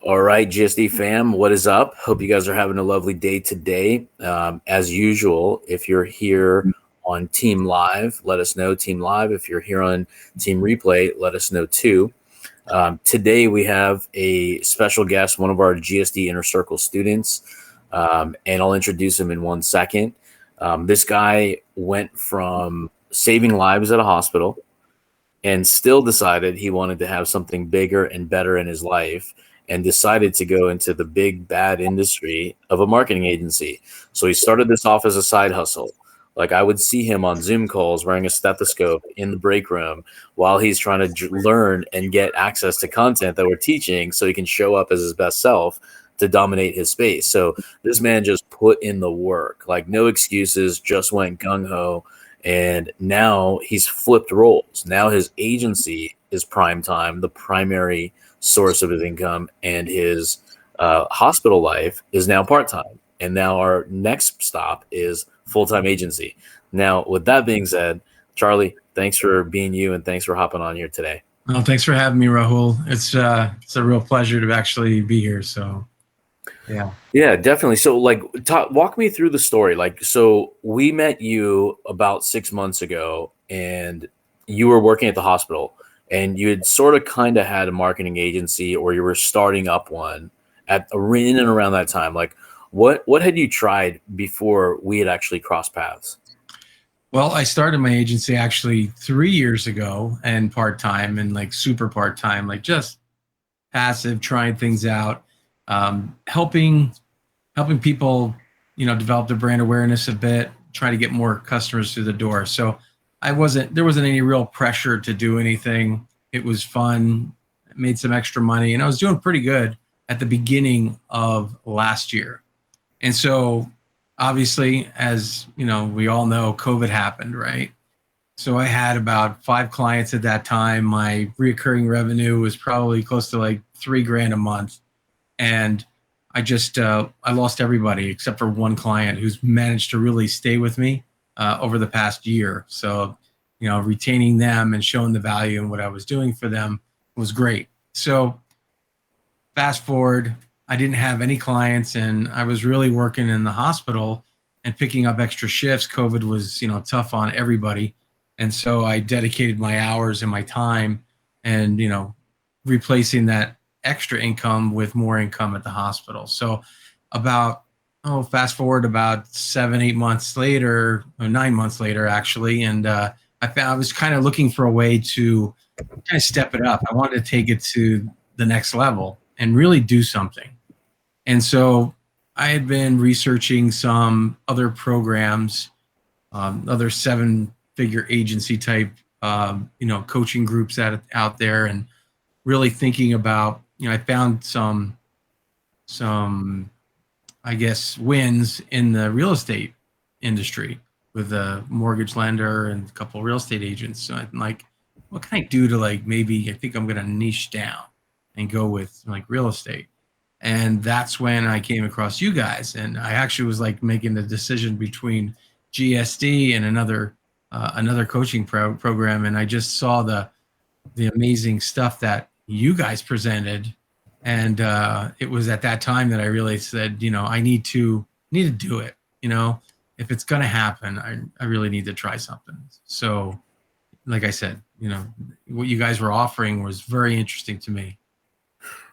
All right, GSD fam, what is up? Hope you guys are having a lovely day today. As usual, if you're here on Team Live, let us know, Team Live. If you're here on Team Replay, let us know too. Today we have a special guest, one of our GSD Inner Circle students, and I'll introduce him in 1 second. This guy went from saving lives at a hospital and still decided he wanted to have something bigger and better in his life, and decided to go into the big bad industry of a marketing agency. So he started this off as a side hustle. Like, I would see him on Zoom calls wearing a stethoscope in the break room while he's trying to learn and get access to content that we're teaching so he can show up as his best self to dominate his space. So this man just put in the work, like no excuses, just went gung-ho. And now he's flipped roles. Now his agency is prime time, the primary source of his income, and his hospital life is now part-time. And now our next stop is full-time agency. Now, with that being said, Charlie, thanks for being you, and thanks for hopping on here today. Well, thanks for having me, Rahul. It's a real pleasure to actually be here. So, yeah, definitely. So, like, walk me through the story. Like, so we met you about 6 months ago, and you were working at the hospital, and you had sort of kind of had a marketing agency, or you were starting up one in and around that time. Like, what had you tried before we had actually crossed paths? Well, I started my agency actually 3 years ago, and part-time, and like super part-time, like just passive, trying things out, helping people, develop their brand awareness a bit, try to get more customers through the door. So there wasn't any real pressure to do anything. It was fun. I made some extra money, and I was doing pretty good at the beginning of last year. And so obviously, as we all know, COVID happened, right? So I had about 5 clients at that time. My recurring revenue was probably close to like $3,000 a month. And I just, I lost everybody except for one client who's managed to really stay with me over the past year. So, retaining them and showing the value in what I was doing for them was great. So fast forward, I didn't have any clients, and I was really working in the hospital and picking up extra shifts. COVID was, tough on everybody. And so I dedicated my hours and my time and, replacing that extra income with more income at the hospital. So fast forward about 7-8 months later, or 9 months later, actually. And I was kind of looking for a way to kind of step it up. I wanted to take it to the next level and really do something. And so I had been researching some other programs, other 7-figure agency type, coaching groups out there, and really thinking about, I found some, I guess, wins in the real estate industry with a mortgage lender and a couple of real estate agents. So I'm like, what can I do to, like, maybe I think I'm going to niche down and go with like real estate. And that's when I came across you guys. And I actually was like making the decision between GSD and another coaching program. And I just saw the amazing stuff that you guys presented. And it was at that time that I really said, I need to do it. If it's going to happen, I really need to try something. So like I said, what you guys were offering was very interesting to me.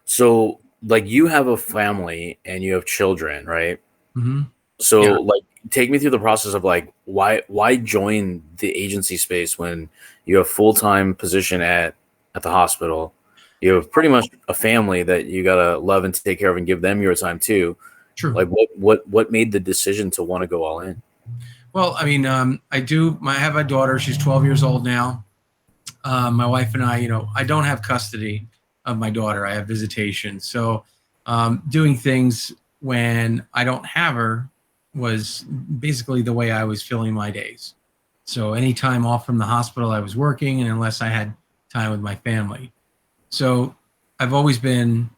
So, like, you have a family and you have children, right? Mm-hmm. So, Yeah. like, take me through the process of, like, why join the agency space when you have full-time position at the hospital? You have pretty much a family that you gotta love and take care of and give them your time too. True. Like, what made the decision to want to go all in? Well, I mean, I have a daughter. She's 12 years old now. My wife and I don't have custody of my daughter. I have visitation. So doing things when I don't have her was basically the way I was filling my days. So any time off from the hospital, I was working, and unless I had time with my family. So I've always been,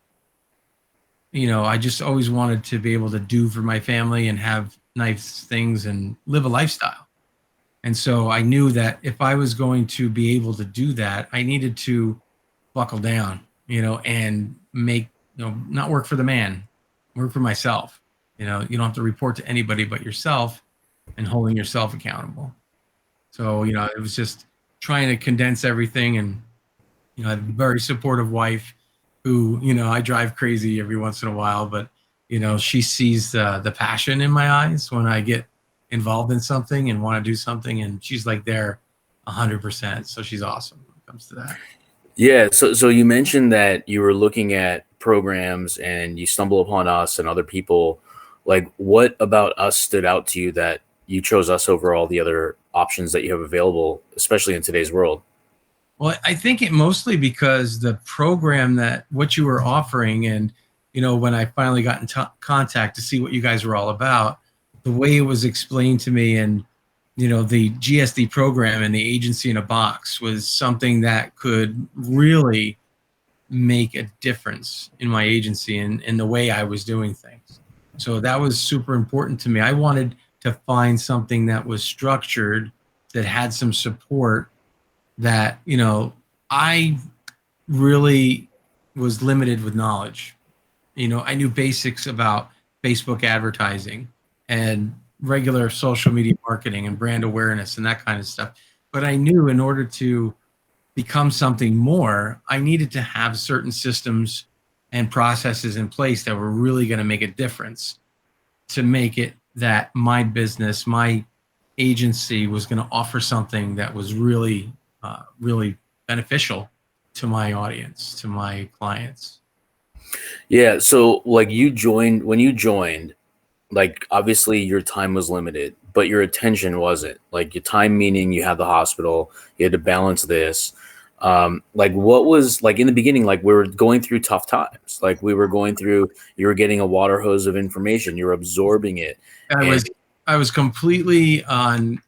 I just always wanted to be able to do for my family and have nice things and live a lifestyle. And so I knew that if I was going to be able to do that, I needed to buckle down, and make not work for the man, work for myself. You don't have to report to anybody but yourself, and holding yourself accountable. So, it was just trying to condense everything. And, I have a very supportive wife who, I drive crazy every once in a while, but, she sees the passion in my eyes when I get involved in something and want to do something. And she's like there 100%. So she's awesome when it comes to that. Yeah. So you mentioned that you were looking at programs and you stumble upon us and other people. Like, what about us stood out to you that you chose us over all the other options that you have available, especially in today's world? Well, I think it mostly because the program that what you were offering, and when I finally got in contact to see what you guys were all about, the way it was explained to me, and the GSD program and the agency in a box was something that could really make a difference in my agency and in the way I was doing things. So that was super important to me. I wanted to find something that was structured, that had some support, that I really was limited with knowledge. I knew basics about Facebook advertising and regular social media marketing and brand awareness and that kind of stuff, but I knew in order to become something more, I needed to have certain systems and processes in place that were really going to make a difference, to make it that my business, my agency, was going to offer something that was really really beneficial to my audience, to my clients. Yeah. So like when you joined, like obviously your time was limited, but your attention wasn't. Like your time, meaning you had the hospital, you had to balance this. Like what was like in the beginning, like we were going through tough times. Like we were going through, you were getting a water hose of information, you were absorbing it. I was completely on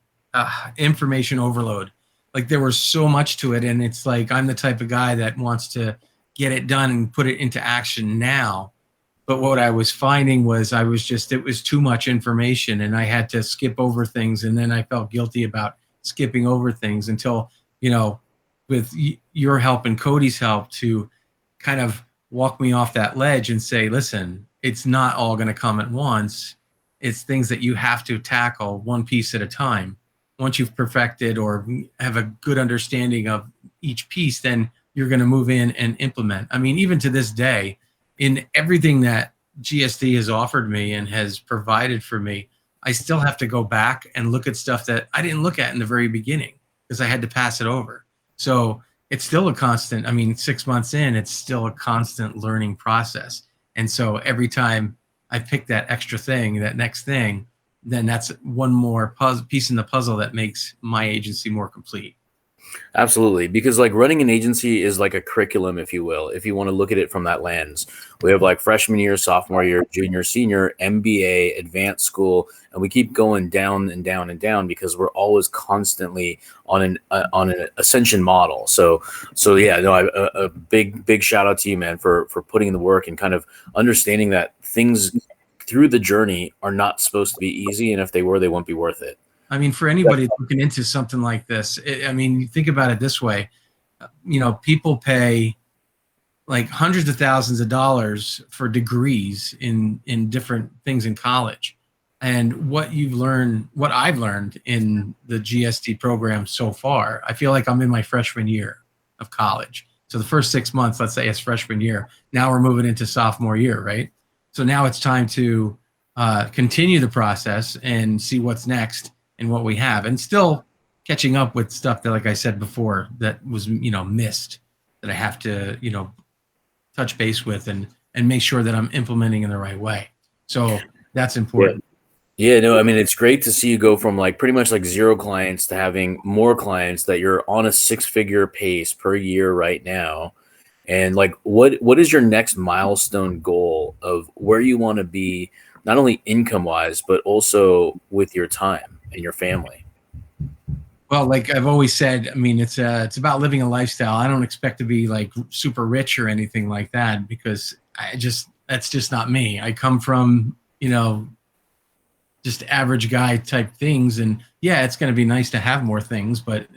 information overload. Like there was so much to it, and it's like I'm the type of guy that wants to get it done and put it into action now. But what I was finding was it was too much information, and I had to skip over things, and then I felt guilty about skipping over things until, with your help and Cody's help to kind of walk me off that ledge and say, listen, it's not all going to come at once. It's things that you have to tackle one piece at a time. Once you've perfected or have a good understanding of each piece, then you're going to move in and implement. I mean, even to this day, in everything that GSD has offered me and has provided for me, I still have to go back and look at stuff that I didn't look at in the very beginning because I had to pass it over. So it's still a constant. I mean, 6 months in, it's still a constant learning process. And so every time I pick that extra thing, that next thing, then that's one more piece in the puzzle that makes my agency more complete. Absolutely. Because like running an agency is like a curriculum, if you will, if you want to look at it from that lens. We have like freshman year, sophomore year, junior, senior, MBA, advanced school, and we keep going down and down and down because we're always constantly on an ascension model. So yeah, no, a big shout out to you, man, for putting in the work and kind of understanding that things through the journey are not supposed to be easy, and if they were, they won't be worth it. I mean, for anybody looking into something like this, I mean, think about it this way. People pay like hundreds of thousands of dollars for degrees in different things in college. And what I've learned in the GSD program so far, I feel like I'm in my freshman year of college. So the first 6 months, let's say, is freshman year. Now we're moving into sophomore year, right? So now it's time to continue the process and see what's next and what we have, and still catching up with stuff that, like I said before, that was missed, that I have to touch base with and make sure that I'm implementing in the right way. So that's important. Yeah, no, I mean, it's great to see you go from like pretty much like 0 clients to having more clients, that you're on a 6-figure pace per year right now. And like, what is your next milestone goal of where you want to be, not only income wise, but also with your time and your family? Well, like I've always said, I mean, it's about living a lifestyle. I don't expect to be like super rich or anything like that, because that's just not me. I come from, just average guy type things. And yeah, it's going to be nice to have more things, but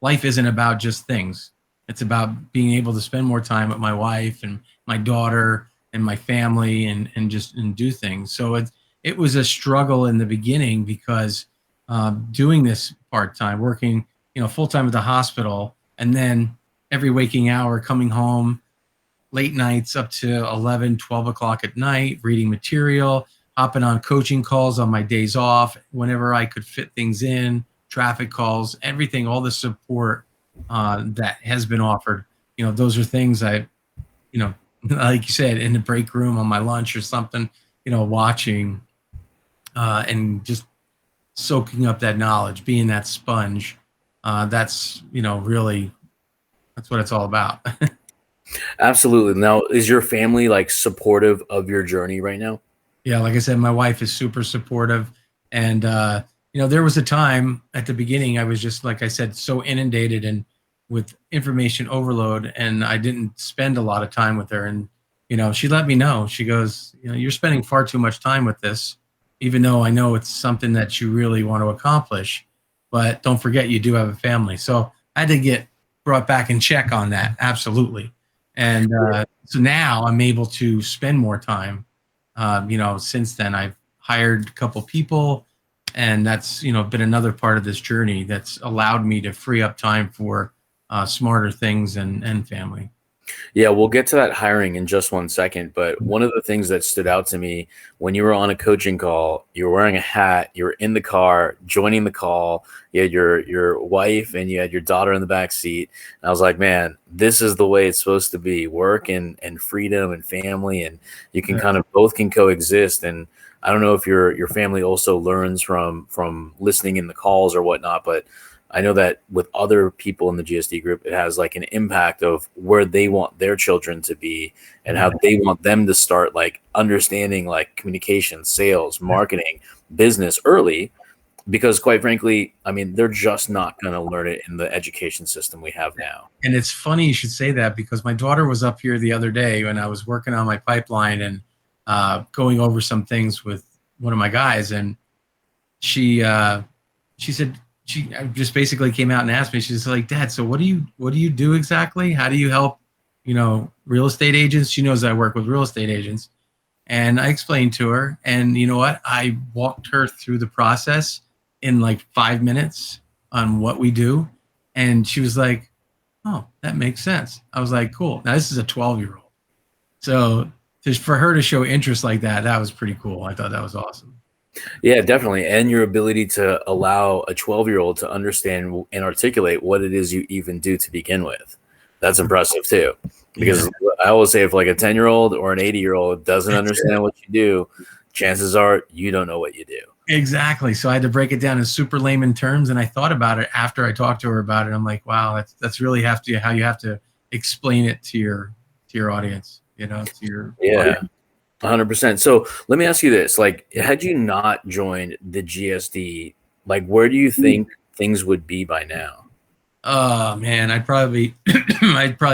life isn't about just things. It's about being able to spend more time with my wife and my daughter and my family and just and do things. So it was a struggle in the beginning because doing this part time, working full time at the hospital, and then every waking hour coming home late nights up to 11, 12 o'clock at night, reading material, hopping on coaching calls on my days off, whenever I could fit things in, traffic calls, everything, all the support that has been offered. Those are things you know, like you said, in the break room on my lunch or something, watching and just soaking up that knowledge, being that sponge. That's, really, that's what it's all about. Absolutely. Now, is your family like supportive of your journey right now? Yeah, like I said, my wife is super supportive. And, there was a time at the beginning I was just, like I said, so inundated and with information overload, and I didn't spend a lot of time with her. And, she let me know. She goes, you're spending far too much time with this, even though I know it's something that you really want to accomplish. But don't forget, you do have a family. So I had to get brought back in check on that. Absolutely. And so now I'm able to spend more time. Since then I've hired a couple people, and that's, been another part of this journey that's allowed me to free up time for smarter things and family. Yeah, we'll get to that hiring in just one second. But one of the things that stood out to me when you were on a coaching call, you were wearing a hat, you were in the car, joining the call, you had your wife and you had your daughter in the back seat. And I was like, man, this is the way it's supposed to be. Work and freedom and family, and you can kind of both can coexist. And I don't know if your family also learns from listening in the calls or whatnot, but I know that with other people in the GSD group, it has like an impact of where they want their children to be and how they want them to start like understanding like communication, sales, marketing, business early, because quite frankly, I mean, they're just not going to learn it in the education system we have now. And it's funny you should say that, because my daughter was up here the other day when I was working on my pipeline and going over some things with one of my guys, and she said, she just basically came out and asked me, she's like, Dad, so what do you do exactly? How do you help, real estate agents? She knows I work with real estate agents. And I explained to her, and you know what? I walked her through the process in like 5 minutes on what we do. And she was like, oh, that makes sense. I was like, cool. Now this is a 12-year-old. So just for her to show interest like that, that was pretty cool. I thought that was awesome. Yeah, definitely. And your ability to allow a 12-year-old to understand and articulate what it is you even do to begin with. That's impressive too. Because I always say if like a 10-year-old or an 80-year-old doesn't understand what you do, chances are you don't know what you do. Exactly. So I had to break it down in super layman terms, and I thought about it after I talked to her about it. I'm like, wow, that's really how you have to explain it to your audience, to your audience. 100%. So let me ask you this: like, had you not joined the GSD, like, where do you think things would be by now? Oh man, I'd probably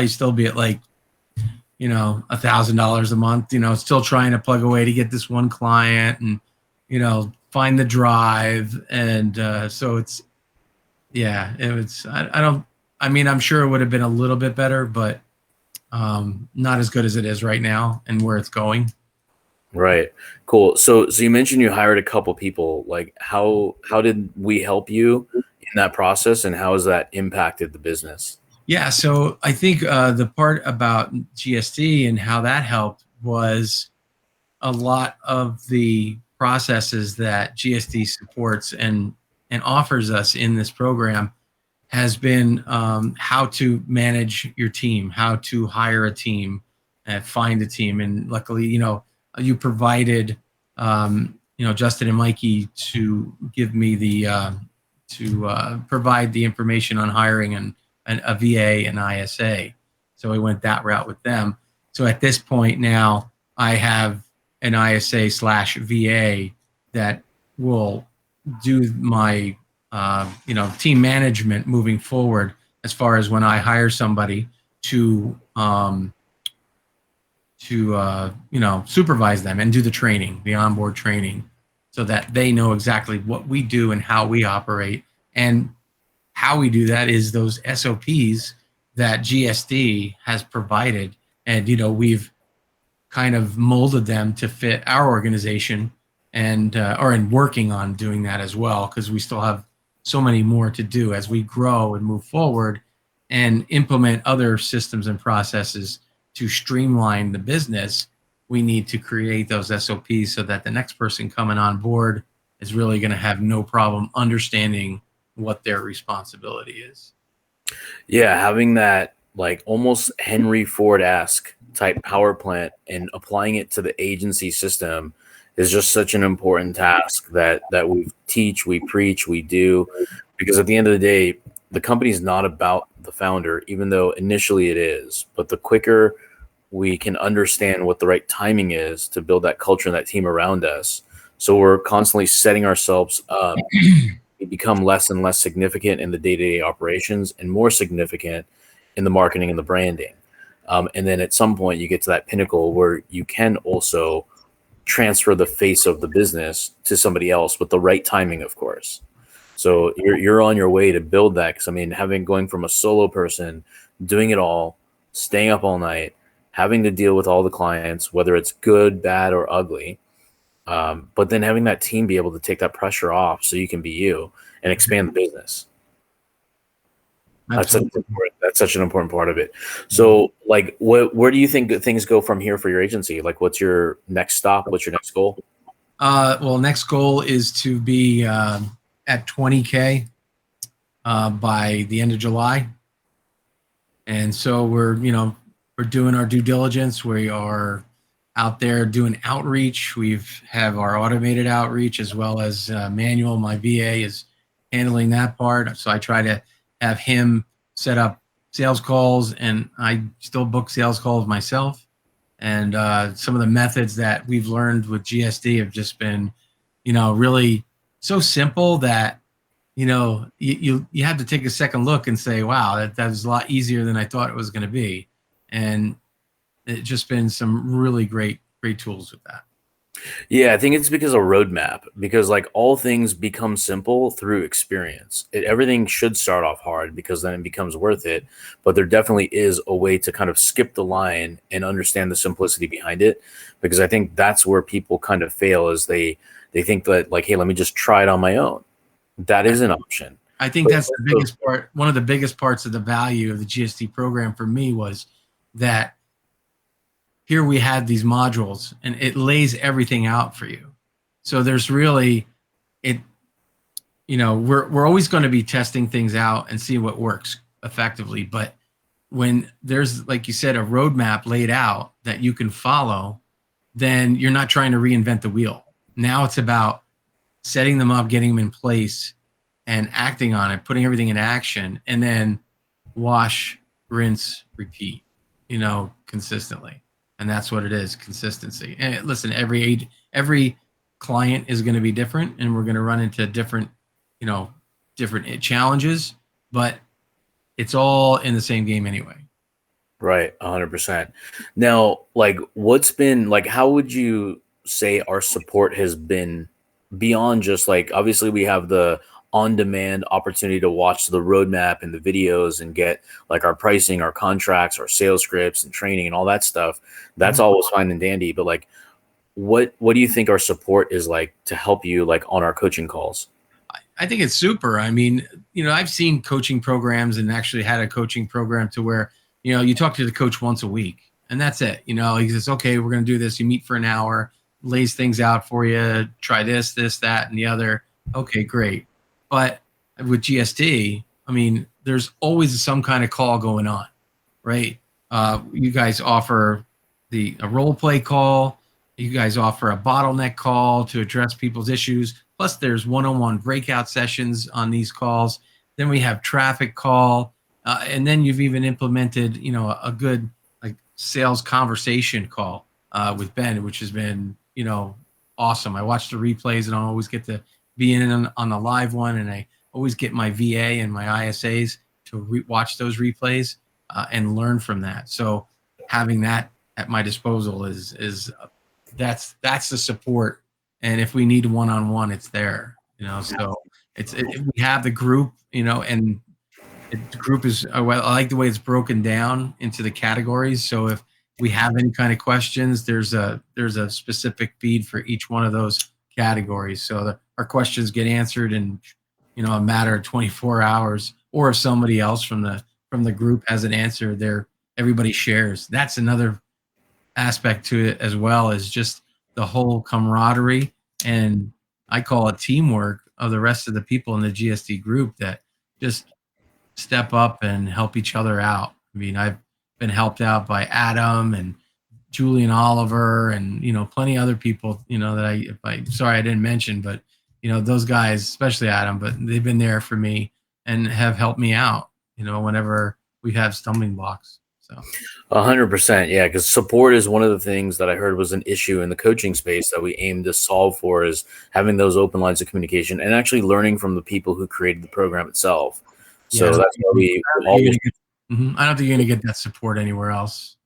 still be at like, $1,000 a month, still trying to plug away to get this one client and, find the drive. And so it's, yeah, it was, I mean, I'm sure it would have been a little bit better, but not as good as it is right now and where it's going. Right. Cool. So you mentioned you hired a couple people. Like, how did we help you in that process, and how has that impacted the business? Yeah, so I think the part about GSD and how that helped was a lot of the processes that GSD supports and offers us in this program has been how to manage your team, how to hire a team, find a team, and luckily, you provided, Justin and Mikey to give me the to provide the information on hiring and a VA and ISA. So we went that route with them. So at this point now, I have an ISA/VA that will do my team management moving forward, as far as when I hire somebody to supervise them and do the training, the onboard training, so that they know exactly what we do and how we operate. And how we do that is those SOPs that GSD has provided. And, we've kind of molded them to fit our organization, and or in working on doing that as well, because we still have so many more to do as we grow and move forward and implement other systems and processes to streamline the business. We need to create those SOPs so that the next person coming on board is really going to have no problem understanding what their responsibility is. Yeah, having that like almost Henry Ford-esque type power plant and applying it to the agency system is just such an important task that we teach, we preach, we do, because at the end of the day, the company is not about the founder, even though initially it is. But the quicker we can understand what the right timing is to build that culture and that team around us, so we're constantly setting ourselves up, we become less and less significant in the day-to-day operations and more significant in the marketing and the branding. And then at some point you get to that pinnacle where you can also transfer the face of the business to somebody else with the right timing, of course. So you're on your way to build that. Because I mean, going from a solo person, doing it all, staying up all night, having to deal with all the clients, whether it's good, bad, or ugly, but then having that team be able to take that pressure off so you can be you and expand the business. That's such an important part of it. So like, where do you think that things go from here for your agency? Like, what's your next stop? What's your next goal? Well, next goal is to be at 20K by the end of July. And so we're doing our due diligence. We are out there doing outreach. We've have our automated outreach as well as manual. My VA is handling that part. So I try to have him set up sales calls, and I still book sales calls myself. And some of the methods that we've learned with GSD have just been, really so simple that, you have to take a second look and say, wow, that was a lot easier than I thought it was going to be. And it's just been some really great tools with that. Yeah, I think it's because of roadmap, because like all things become simple through experience. Everything should start off hard because then it becomes worth it. But there definitely is a way to kind of skip the line and understand the simplicity behind it, because I think that's where people kind of fail, is they think that like, hey, let me just try it on my own. That is an option. I think that's the biggest part. One of the biggest parts of the value of the GSD program for me was that here we had these modules and it lays everything out for you. So there's really we're always going to be testing things out and see what works effectively. But when there's, like you said, a roadmap laid out that you can follow, then you're not trying to reinvent the wheel. Now it's about setting them up, getting them in place, and acting on it, putting everything in action, and then wash, rinse, repeat, consistently. And that's what it is, consistency. And listen, every client is going to be different, and we're going to run into different challenges, but it's all in the same game anyway. Right, 100%. Now, like, what's been like, how would you say our support has been beyond just like, obviously we have the on-demand opportunity to watch the roadmap and the videos and get like our pricing, our contracts, our sales scripts and training and all that stuff. That's always fine and dandy. But like, what do you think our support is like to help you like on our coaching calls? I think it's super. I mean, I've seen coaching programs and actually had a coaching program to where, you talk to the coach once a week and that's it. He says, okay, we're going to do this. You meet for an hour, lays things out for you. Try this, that, and the other. Okay, great. But with GSD, I mean, there's always some kind of call going on, right? You guys offer a role play call. You guys offer a bottleneck call to address people's issues. Plus, there's one-on-one breakout sessions on these calls. Then we have traffic call, and then you've even implemented, a good like sales conversation call with Ben, which has been, awesome. I watch the replays, and I always get to be in on the live one, and I always get my VA and my ISAs to watch those replays and learn from that. So having that at my disposal is that's the support. And if we need one-on-one, it's there. So we have the group, and The group is, well, I like the way it's broken down into the categories. So if we have any kind of questions, there's a specific feed for each one of those categories. So our questions get answered in, a matter of 24 hours. Or if somebody else from the group has an answer, everybody shares. That's another aspect to it as well, is just the whole camaraderie, and I call it teamwork, of the rest of the people in the GSD group that just step up and help each other out. I mean, I've been helped out by Adam and Julian Oliver and, plenty of other people, that sorry I didn't mention, but, those guys, especially Adam, but they've been there for me and have helped me out, whenever we have stumbling blocks. So 100%. Yeah. Because support is one of the things that I heard was an issue in the coaching space that we aim to solve for, is having those open lines of communication and actually learning from the people who created the program itself. So yeah, that's why we always. I don't think you're going to get that support anywhere else.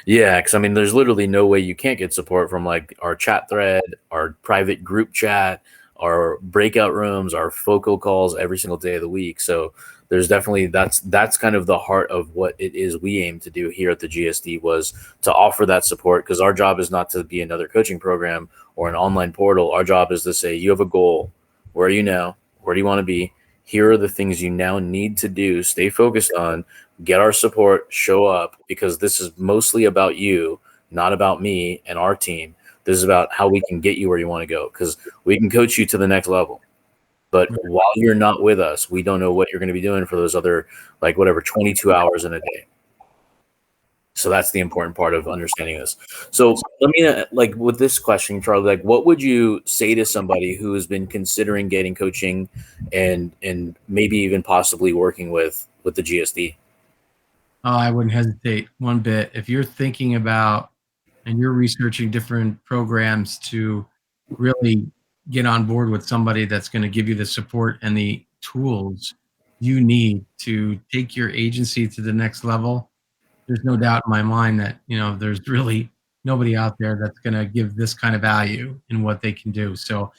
Yeah, because I mean, there's literally no way you can't get support from like our chat thread, our private group chat, our breakout rooms, our focal calls every single day of the week. So there's definitely that's kind of the heart of what it is we aim to do here at the GSD, was to offer that support, because our job is not to be another coaching program or an online portal. Our job is to say, you have a goal. Where are you now? Where do you want to be? Here are the things you now need to do. Stay focused on, get our support, show up, because this is mostly about you, not about me and our team. This is about how we can get you where you want to go, because we can coach you to the next level. But while you're not with us, we don't know what you're going to be doing for those other, 22 hours in a day. So that's the important part of understanding this. So let me, with this question, Charlie, what would you say to somebody who has been considering getting coaching and maybe even possibly working with the GSD? Oh, I wouldn't hesitate one bit. If you're thinking about and you're researching different programs to really get on board with somebody that's going to give you the support and the tools you need to take your agency to the next level, there's no doubt in my mind that, there's really nobody out there that's going to give this kind of value in what they can do. So,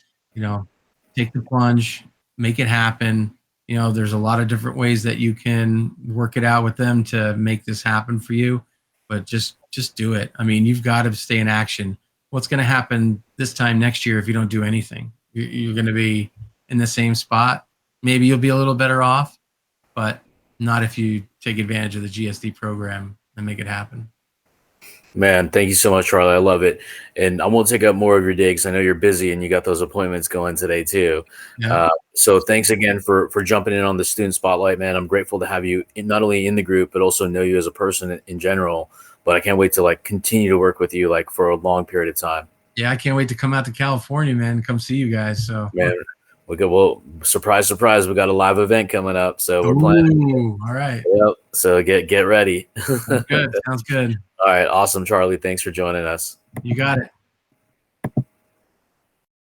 take the plunge, make it happen. There's a lot of different ways that you can work it out with them to make this happen for you, but just do it. I mean, you've got to stay in action. What's going to happen this time next year if you don't do anything? You're going to be in the same spot. Maybe you'll be a little better off, but not if you take advantage of the GSD program and make it happen. Man, thank you so much, Charlie. I love it. And I won't take up more of your day because I know you're busy and you got those appointments going today too. Yeah. So thanks again for jumping in on the student spotlight, man. I'm grateful to have you not only in the group, but also know you as a person in general. But I can't wait to continue to work with you for a long period of time. Yeah, I can't wait to come out to California, man, and come see you guys. So man, surprise, surprise, we got a live event coming up. So we're planning. All right. Yep. So get ready. Sounds good. Sounds good. All right. Awesome, Charlie. Thanks for joining us. You got it.